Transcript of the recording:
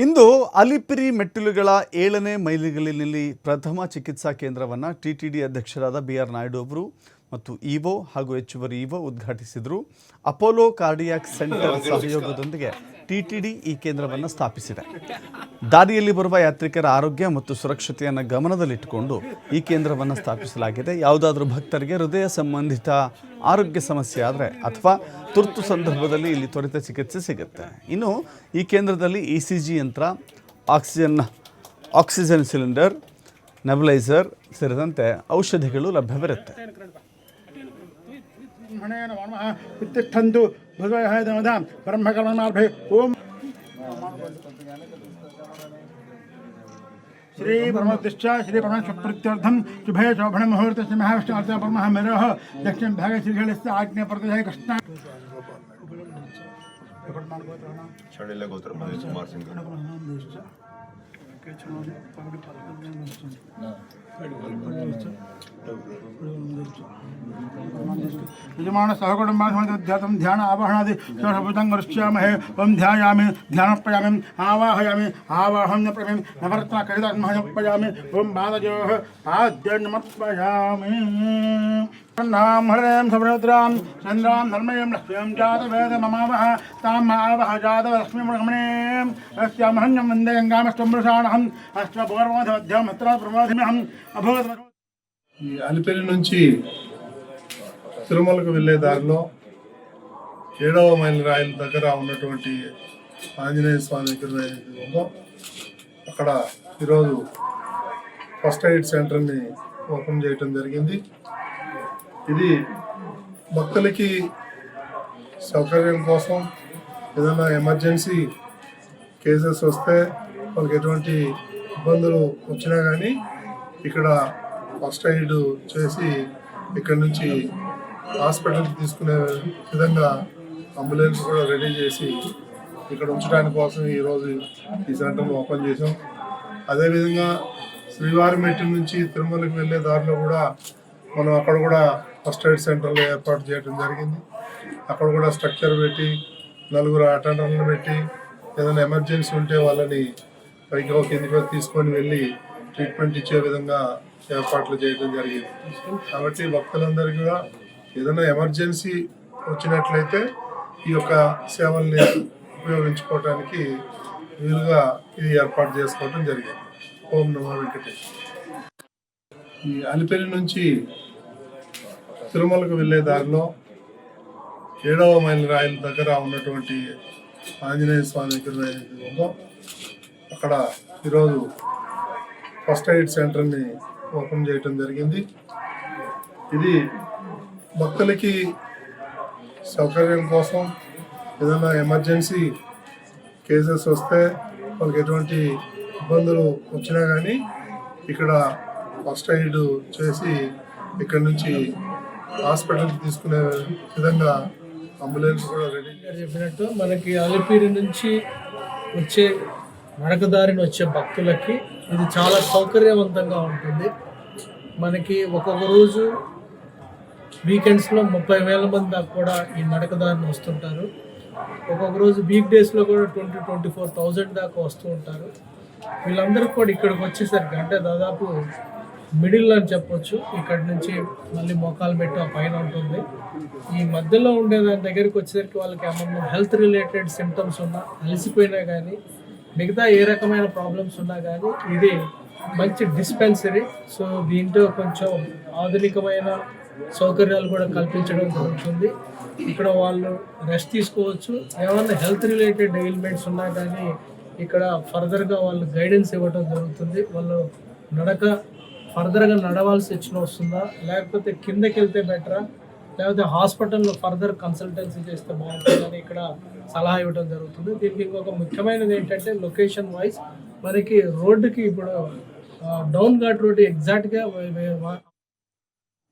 ಇಂದು ಅಲಿಪಿರಿ ಮೆಟ್ಟಿಲುಗಳ 7ನೇ ಮೈಲಿಗಲ್ಲಿನಲ್ಲಿ ಪ್ರಥಮ ಚಿಕಿತ್ಸಾ ಕೇಂದ್ರವನ್ನು ಟಿಟಿಡಿ ಅಧ್ಯಕ್ಷರಾದ BR ನಾಯ್ಡು ಅವರು ಮತ್ತು ಇಒ ಹಾಗೂ ಹೆಚ್ಚುವರಿ ಇಒ ಉದ್ಘಾಟಿಸಿದರು. ಅಪೋಲೋ ಕಾರ್ಡಿಯಾಕ್ ಸೆಂಟರ್ ಸಹಯೋಗದೊಂದಿಗೆ ಟಿಟಿಡಿ ಈ ಕೇಂದ್ರವನ್ನು ಸ್ಥಾಪಿಸಿದೆ. ದಾರಿಯಲ್ಲಿ ಬರುವ ಯಾತ್ರಿಕರ ಆರೋಗ್ಯ ಮತ್ತು ಸುರಕ್ಷತೆಯನ್ನು ಗಮನದಲ್ಲಿಟ್ಟುಕೊಂಡು ಈ ಕೇಂದ್ರವನ್ನು ಸ್ಥಾಪಿಸಲಾಗಿದೆ. ಯಾವುದಾದ್ರೂ ಭಕ್ತರಿಗೆ ಹೃದಯ ಸಂಬಂಧಿತ ಆರೋಗ್ಯ ಸಮಸ್ಯೆ ಆದರೆ ಅಥವಾ ತುರ್ತು ಸಂದರ್ಭದಲ್ಲಿ ಇಲ್ಲಿ ತ್ವರಿತ ಚಿಕಿತ್ಸೆ ಸಿಗುತ್ತೆ. ಇನ್ನು ಈ ಕೇಂದ್ರದಲ್ಲಿ ECG ಯಂತ್ರ, ಆಕ್ಸಿಜನ್ ಸಿಲಿಂಡರ್, ನೆಬುಲೈಸರ್ ಸೇರಿದಂತೆ ಔಷಧಿಗಳು ಲಭ್ಯವಿರುತ್ತೆ. ಉತ್ತಿಷ್ಠಂತು ಭಗವಃ ದೇವತಾಂ ಬ್ರಹ್ಮಕರ್ಮಣಾರ್ಭೆ ಓಂ ಶ್ರೀ ಬ್ರಹ್ಮೋದ್ದಿಶ್ಚ ಶ್ರೀ ಪರಮೇಶ್ವರಪ್ರೀತ್ಯರ್ಥಂ ಶುಭೇ ಶೋಭಣ ಮುಹೂರ್ತಸ್ಯ ಮಹಾವಿಷ್ಣುರ್ಥ ಪರಮಃ ಮೇರಃ ದಕ್ಷಿಣ ಭಾಗ ಶ್ರೀಗಳಸ್ಯ ಆಜ್ಞೆ ಪ್ರತಿಜಯ ಕೃಷ್ಣ षडिल गोत्र महेश कुमार सिंह यजमान सहकुटुम्बाध्यात्म ध्यान आवाहनादि सर्वभूतं गृह्यामहे ओम ध्यायामि ध्यानप्रयामि आवाहयामि आवाहन्य प्रमें नवरत्न कहितात्महयपयामि ओम बालजोः पाद्यन्नमर्पयामि नाम हरें सभद्रां चन्द्रां धर्मयं लक्ष्मीं जातवेद ममावह ताम् आवह जातलक्ष्मीं रमणीं अस्यामहन्यं वन्दे गङ्गामष्टमृषाणहं अष्टपूर्वमध्यं हत्र प्रमाधिमहम् अभवत्. ఈ అలిపిరి నుంచి తిరుమలకు వెళ్ళే దారిలో 7వ మైలు రాయల దగ్గర ఉన్నటువంటి ఆంజనేయ స్వామి విగ్రహం ఉందో అక్కడ ఈరోజు ఫస్ట్ ఎయిడ్ సెంటర్ని ఓపెన్ చేయడం జరిగింది. ఇది భక్తులకి సౌకర్యం కోసం ఏదైనా ఎమర్జెన్సీ కేసెస్ వస్తే వాళ్ళకి ఎటువంటి ఇబ్బందులు వచ్చినా కానీ ఇక్కడ ఫస్ట్ ఎయిడ్ చేసి ఇక్కడ నుంచి హాస్పిటల్కి తీసుకునే విధంగా అంబులెన్స్ కూడా రెడీ చేసి ఇక్కడ ఉంచడానికి కోసం ఈరోజు ఈ సెంటర్ను ఓపెన్ చేసాం. అదేవిధంగా శ్రీవారి మెట్టు నుంచి తిరుమలకి వెళ్ళే దారిలో కూడా మనం అక్కడ కూడా ఫస్ట్ ఎయిడ్ సెంటర్లు ఏర్పాటు చేయడం జరిగింది. అక్కడ కూడా స్ట్రక్చర్ పెట్టి 4 అటెండర్లను పెట్టి ఏదైనా ఎమర్జెన్సీ ఉంటే వాళ్ళని పైకి కిందికి తీసుకొని వెళ్ళి ట్రీట్మెంట్ ఇచ్చే విధంగా ఏర్పాట్లు చేయడం జరిగింది. కాబట్టి భక్తులందరికీ కూడా ఏదైనా ఎమర్జెన్సీ వచ్చినట్లయితే ఈ యొక్క సేవల్ని ఉపయోగించుకోవడానికి వీలుగా ఇది ఏర్పాటు చేసుకోవడం జరిగింది. ఓం నమో వెంకటేశ్వర. ఈ అలిపిరి నుంచి తిరుమలకు వెళ్ళే దారిలో 7వ మైలు రాయల దగ్గర ఉన్నటువంటి ఆంజనేయ స్వామి విగ్రహం ఉందో అక్కడ ఈరోజు ఫస్ట్ ఎయిడ్ సెంటర్ని ఓపెన్ చేయడం జరిగింది. ఇది భక్తులకి సౌకర్యం కోసం ఏదైనా ఎమర్జెన్సీ కేసెస్ వస్తే వాళ్ళకి ఎటువంటి ఇబ్బందులు వచ్చినా కానీ ఇక్కడ ఫస్ట్ ఎయిడ్ చేసి ఇక్కడ నుంచి హాస్పిటల్కి తీసుకునే విధంగా అంబులెన్స్ కూడా రెడీ చెప్పినట్టు మనకి అలిపిరి నుంచి వచ్చే నడకదారిని వచ్చే భక్తులకి ఇది చాలా సౌకర్యవంతంగా ఉంటుంది. మనకి ఒక్కొక్క రోజు వీకెండ్స్లో 30,000 మంది దాకా కూడా ఈ నడకదారిని వస్తుంటారు. ఒక్కొక్క రోజు వీక్ డేస్లో కూడా 24,000 దాకా వస్తూ ఉంటారు. వీళ్ళందరూ కూడా ఇక్కడికి వచ్చేసరికి అంటే దాదాపు మిడిల్ అని చెప్పొచ్చు. ఇక్కడి నుంచి మళ్ళీ మోకాలు మెట్టు ఆ పైన ఉంటుంది. ఈ మధ్యలో ఉండే దాని దగ్గరికి వచ్చేసరికి వాళ్ళకి ఏమన్నా హెల్త్ రిలేటెడ్ సిమ్టమ్స్ ఉన్నా, అలసిపోయినా కానీ, మిగతా ఏ రకమైన ప్రాబ్లమ్స్ ఉన్నా కానీ ఇది మంచి డిస్పెన్సరీ. సో దీంట్లో కొంచెం ఆధునికమైన సౌకర్యాలు కూడా కల్పించడం జరుగుతుంది. ఇక్కడ వాళ్ళు రెస్ట్ తీసుకోవచ్చు. ఏమన్నా హెల్త్ రిలేటెడ్ ఎయిల్మెంట్స్ ఉన్నా కానీ ఇక్కడ ఫర్దర్గా వాళ్ళు గైడెన్స్ ఇవ్వడం జరుగుతుంది. వాళ్ళు ఫర్దర్గా నడవాల్సి వస్తుందా, లేకపోతే కిందకి వెళ్తే బెటరా, లేకపోతే హాస్పిటల్లో ఫర్దర్ కన్సల్టెన్సీ చేస్తే బాగుంటుందని ఇక్కడ సలహా ఇవ్వడం జరుగుతుంది. దీనికి ఇంకొక ముఖ్యమైనది ఏంటంటే లొకేషన్ వైజ్ మనకి రోడ్డుకి ఇప్పుడు డౌన్ ఘాట్ రోడ్డు ఎగ్జాక్ట్గా